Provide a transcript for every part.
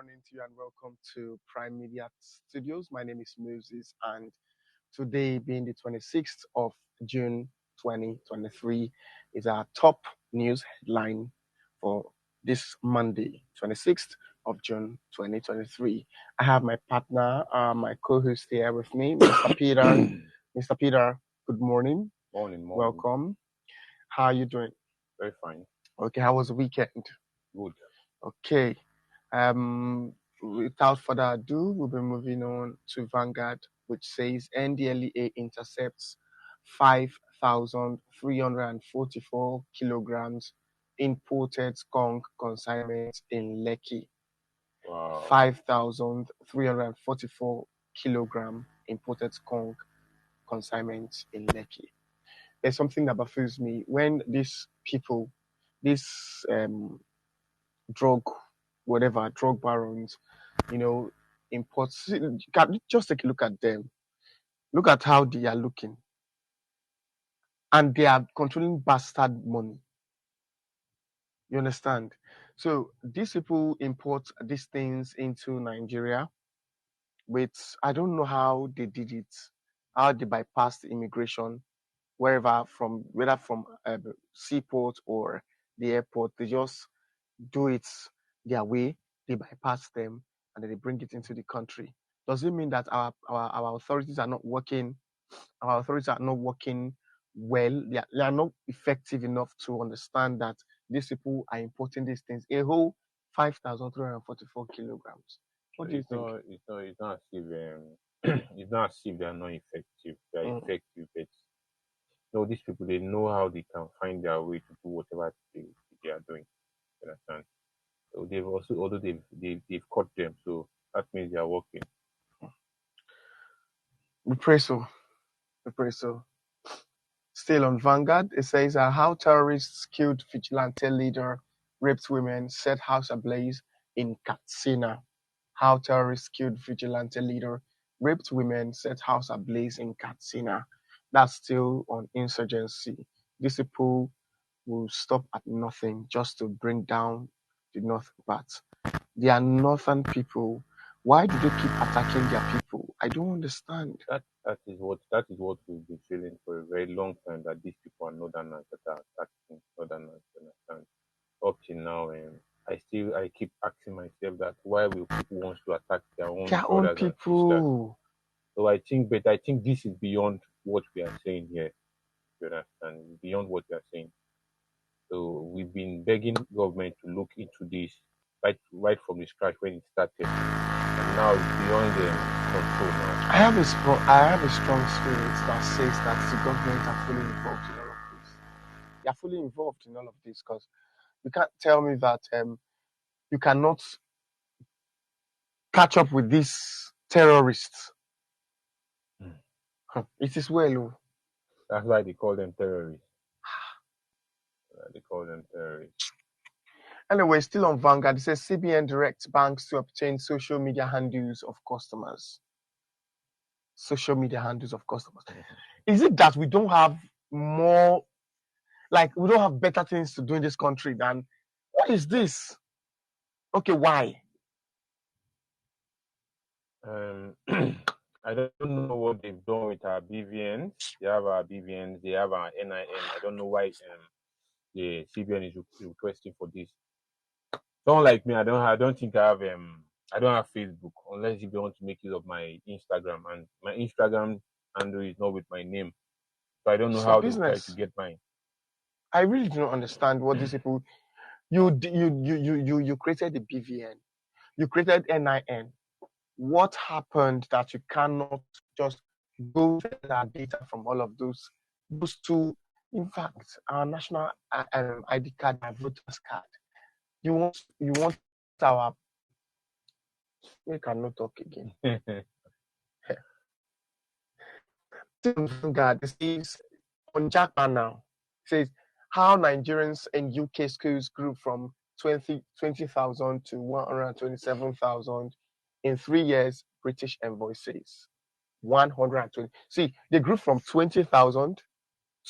morning to you and welcome to Prime Media Studios. My name is Moses, and today, being the 26th of June 2023, is our top news headline for this Monday, 26th of June 2023. I have my partner, my co host here with me, Mr. Peter. Mr. Peter, good morning. Morning. Welcome. How are you doing? Very fine. Okay, how was the weekend? Good. Okay. Without further ado, we'll be moving on to Vanguard, which says NDLEA intercepts 5,344 kilograms imported skunk consignment in Lekki. Wow. 5,344 kilogram imported skunk consignment in Lekki. There's something that baffles me when these people, these drug barons, imports. Just take a look at them. Look at how they are looking, and they are controlling bastard money. You understand? So these people import these things into Nigeria. With I don't know how they did it, how they bypassed immigration, whether from seaport or the airport. They just do it their way, they bypass them, and then they bring it into the country. Does it mean that our authorities are not working? Our authorities are not working well. They are not effective enough to understand that these people are importing these things. A whole 5,344 kilograms. What do you think? It's not as if it's not as if they are not effective. They are effective, but no, these people they know how they can find their way to do whatever they are doing. You understand? So they've also, although they've caught them, so that means they are working. We pray so. We pray so. Still on Vanguard, it says how terrorists killed vigilante leader, raped women, set house ablaze in Katsina. How terrorists killed vigilante leader, raped women, set house ablaze in Katsina. That's still on insurgency. These people will stop at nothing just to bring down the north parts. They are northern people. Why do they keep attacking their people? I don't understand. That is what we've been feeling for a very long time, that these people are northerners that are attacking northerners. Understand? Up till now, I keep asking myself that why will people want to attack their own brothers and sisters? So I think this is beyond what we are saying here. You understand? Beyond what we are saying. So we've been begging government to look into this right from the scratch when it started, and now it's beyond control now. I have a strong spirit that says that the government are fully involved in all of this. They are fully involved in all of this because you can't tell me that you cannot catch up with these terrorists. It is well. That's why they call them terrorists. Anyway, still on Vanguard, it says CBN directs banks to obtain social media handles of customers. Social media handles of customers. Is it that we don't have more, like we don't have better things to do in this country than, what is this? Okay, why? I don't know what they've done with our BVNs. They have our BVNs, they have our NIN. I don't know why the CBN is requesting for this. Someone like me, I don't think I don't have Facebook, unless if you want to make use of my Instagram, and my Instagram handle is not with my name, so I don't know how they try to get mine. I really do not understand what these people. You created the BVN, you created NIN. What happened that you cannot just go get our data from all of those two? In fact, our national ID card, our voters card. You want our. We cannot talk again. God, this is on Jackman now. It says how Nigerians in UK schools grew from 20,000 to 127,000 in 3 years. British envoy says 120. See, they grew from 20,000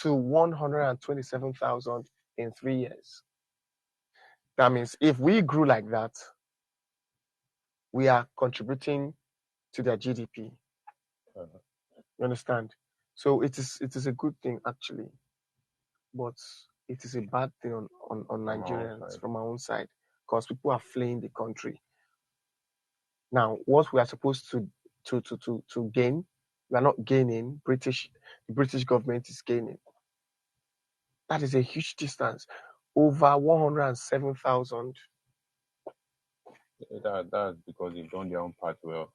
to 127,000 in 3 years. That means if we grew like that, we are contributing to their GDP. Uh, You understand? So it is a good thing actually, but it is a bad thing on from our own Nigerians side. from our own side because people are fleeing the country. Now, what we are supposed to gain, we are not gaining. The British government is gaining. That is a huge distance, over 107,000. That's because they've done their own part well.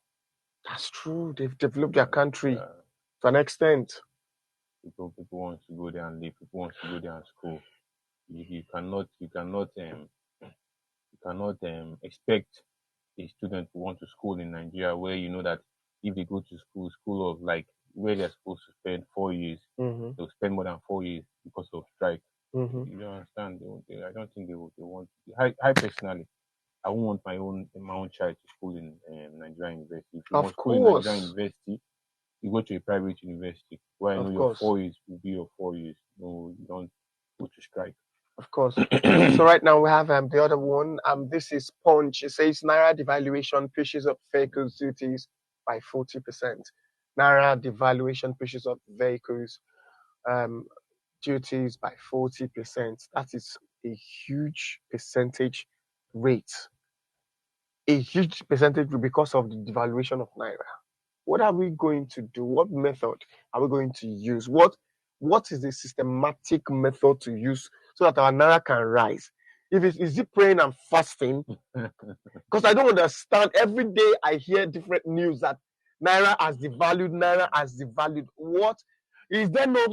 That's true. They've developed their country Uh, to an extent. people want to go there and live. People want to go there and school. You cannot expect a student to want to school in Nigeria where you know that if they go to school of like where they're supposed to spend 4 years, Mm-hmm. they'll spend more than 4 years because of strike. Mm-hmm. You don't understand? I don't think they want. I personally, I won't want my own child to school in Nigerian university. If you Of want school in Nigerian course, university, you go to a private university where I know of your course, 4 years will be your 4 years. No, you don't go to strike. of course. So right now we have the other one. This is Punch. It says Naira devaluation pushes up vehicles duties by 40%. Naira devaluation pushes up vehicles um, duties by 40%. That is a huge percentage rate. A huge percentage because of the devaluation of Naira. What are we going to do? What method are we going to use? What is the systematic method to use so that our Naira can rise? Is it praying and fasting? Because I don't understand. Every day I hear different news that Naira has devalued, Naira has devalued. What is there no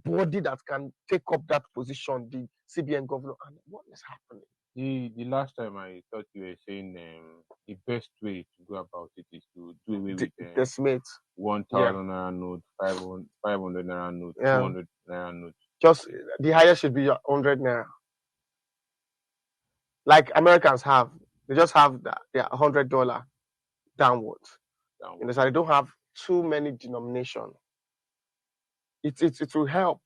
body that can take up that position, the CBN governor? And what is happening? The last time I thought you were saying the best way to go about it is to do away with Decimate. 1,000 naira note, 500 naira note, Yeah. 200 naira note. Just the highest should be 100 naira. Like Americans have, they just have their $100 downwards. You know, so they don't have too many denomination. It will help.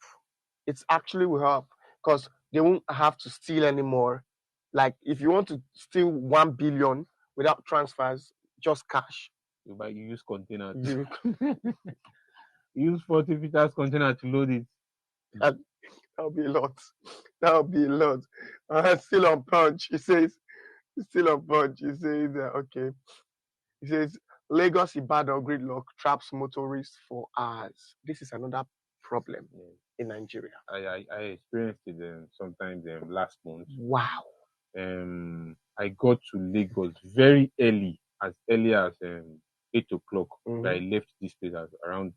It actually will help because they won't have to steal anymore. Like if you want to steal 1 billion without transfers, just cash. You use containers. You, Use 40 liters container to load it. that'll be a lot. That'll be a lot. Still on punch. He says, still on punch. He says, okay. He says, Lagos Ibadan gridlock traps motorists for hours. This is another problem in Nigeria. I experienced it sometimes last month. Wow. I got to Lagos very early as 8 o'clock. Mhm. I left this place around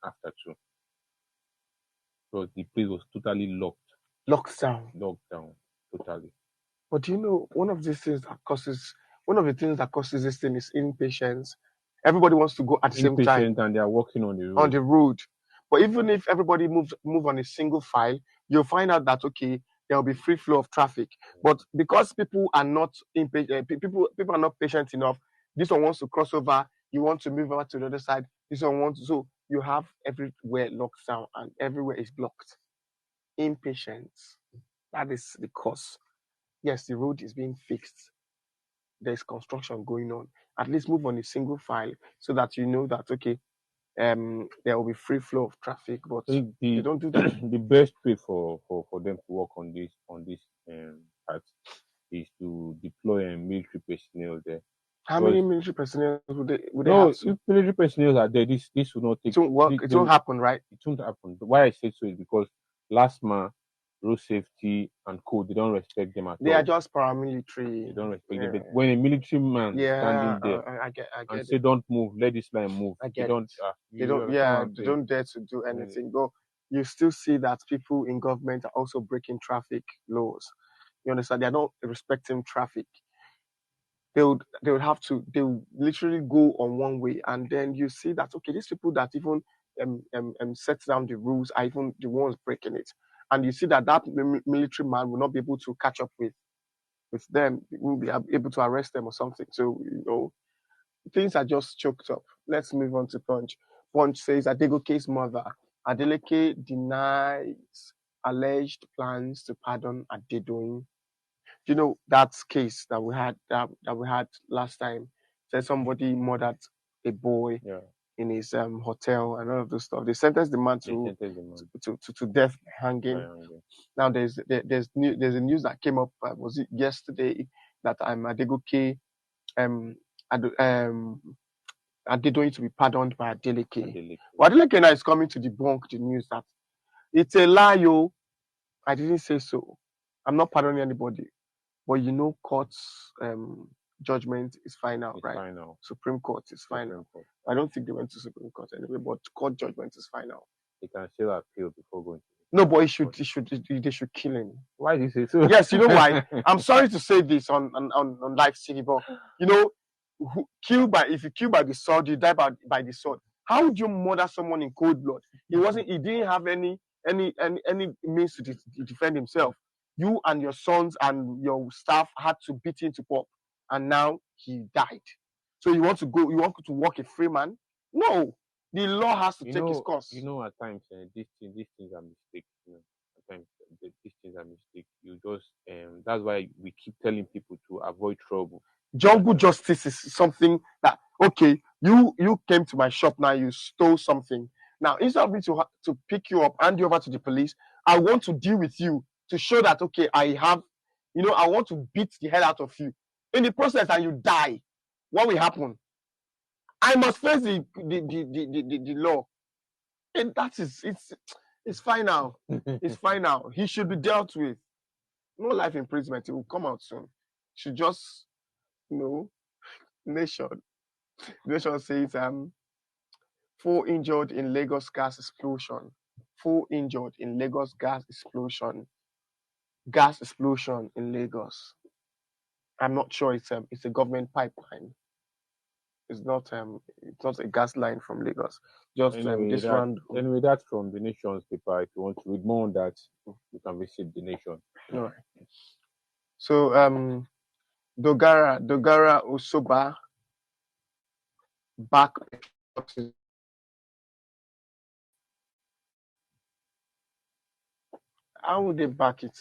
after 2. So the place was totally locked Lockdown. down totally. But you know, one of the things that causes this thing is impatience. Everybody wants to go at the same time Impatient and they are walking on the road. on the road. But even if everybody move on a single file, you'll find out that okay, there will be free flow of traffic. But because people are not impatient, people are not patient enough. This one wants to cross over. You want to move over to the other side. This one wants to. So you have everywhere locked down and everywhere is blocked. Impatience. That is the cause. Yes, the road is being fixed. There's construction going on. At least move on a single file so that you know that okay, there will be free flow of traffic. But I think they don't do that. the best way for them to work on this part is to deploy military personnel there. How many military personnel would they No, have to? if military personnel are there, this will not take. It won't work. It won't happen, right? It won't happen. Why I say so is because last month, road safety and code, they don't respect them at They all. are just paramilitary. They don't respect them. But when a military man standing there I get and it. say, "Don't move, let this line move," I they get don't. They don't. Yeah, they don't dare to do anything. But you still see that people in government are also breaking traffic laws. You understand? They are not respecting traffic. They would literally go on one way, and then you see that okay, these people that even set down the rules are even the ones breaking it, and you see that military man will not be able to catch up with them. He won't be able to arrest them or something. So you know, things are just choked up. Let's move on to Punch. Punch says Adegoke's mother, Adeleke, denies alleged plans to pardon Adedoyin. You know that case that we had last time. Said somebody murdered a boy Yeah. in his hotel and all of those stuff. They sentenced the man They sentenced the man to death by by hanging. hanging. Now there's a news that came up. Was it yesterday that Adegoke Adedoyin to be pardoned by Adeleke. Adeleke. Well, Adeleke now is coming to debunk the news that it's a lie, yo. I didn't say so. I'm not pardoning anybody, but you know, court's judgment is final, It's right? final. Supreme Court is final. Supreme Court. I don't think they went to Supreme Court anyway, but court judgment is final. They can still appeal before going to. No, but they should kill him. Why do you say so? Yes, you know why? I'm sorry to say this on live city, but you know, if you kill by the sword, you die by the sword. How would you murder someone in cold blood? He didn't have any means to defend himself. You and your sons and your staff had to beat him to pulp, and now he died. So you want to walk a free man? No, the law has to take its course. You know, at times these things are mistakes. You know, at times these things are mistakes. You just that's why we keep telling people to avoid trouble. Jungle justice is something that, okay, you came to my shop now, you stole something. Now, instead of me to pick you up, hand you over to the police, I want to deal with you to show that, okay, I want to beat the hell out of you. In the process, and you die, what will happen? I must face the law. And it's final. It's final. He should be dealt with. No life imprisonment. It will come out soon. Should just, Nation says 4 injured in Lagos gas explosion. 4 injured in Lagos gas explosion. Gas explosion in Lagos. I'm not sure it's a government pipeline. It's not a gas line from Lagos. Just anyway, that's from the Nation's paper. If you want to read more on that, you can visit the Nation. All right. So Dogara Osoba back. How would they back it?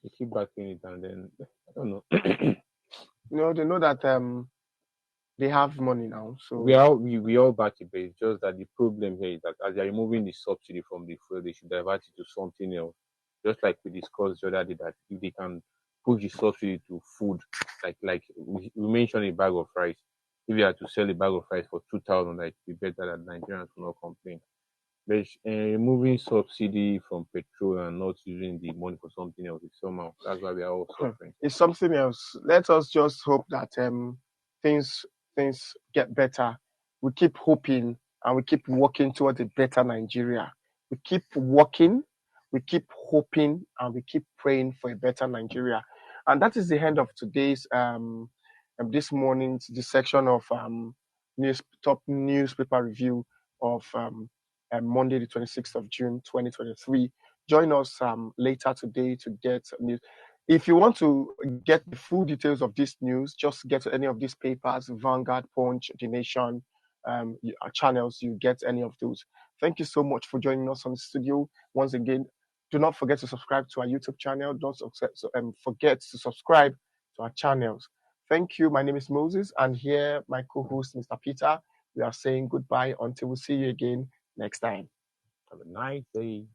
They keep backing it, and then I don't know. They know that they have money now, so we all back it, but it's just that the problem here is that as they're removing the subsidy from the fuel, they should divert it to something else. Just like we discussed the other day, that if they can push the subsidy to food, like we mentioned a bag of rice. If you had to sell a bag of rice for 2,000, that it would be better that Nigerians will not complain. But removing subsidy from petrol and not using the money for something else is somehow. That's why we are all suffering. It's something else. Let us just hope that things get better. We keep hoping and we keep working towards a better Nigeria. We keep working, we keep hoping, and we keep praying for a better Nigeria. And that is the end of today's this morning's section of top newspaper review of Monday, the 26th of June, 2023. Join us later today to get news. If you want to get the full details of this news, just get to any of these papers, Vanguard, Punch, The Nation, channels, you get any of those. Thank you so much for joining us on the studio. Once again, do not forget to subscribe to our YouTube channel. Don't forget to subscribe to our channels. Thank you. My name is Moses, and here my co-host, Mr. Peter. We are saying goodbye until we see you again next time. Have a nice day.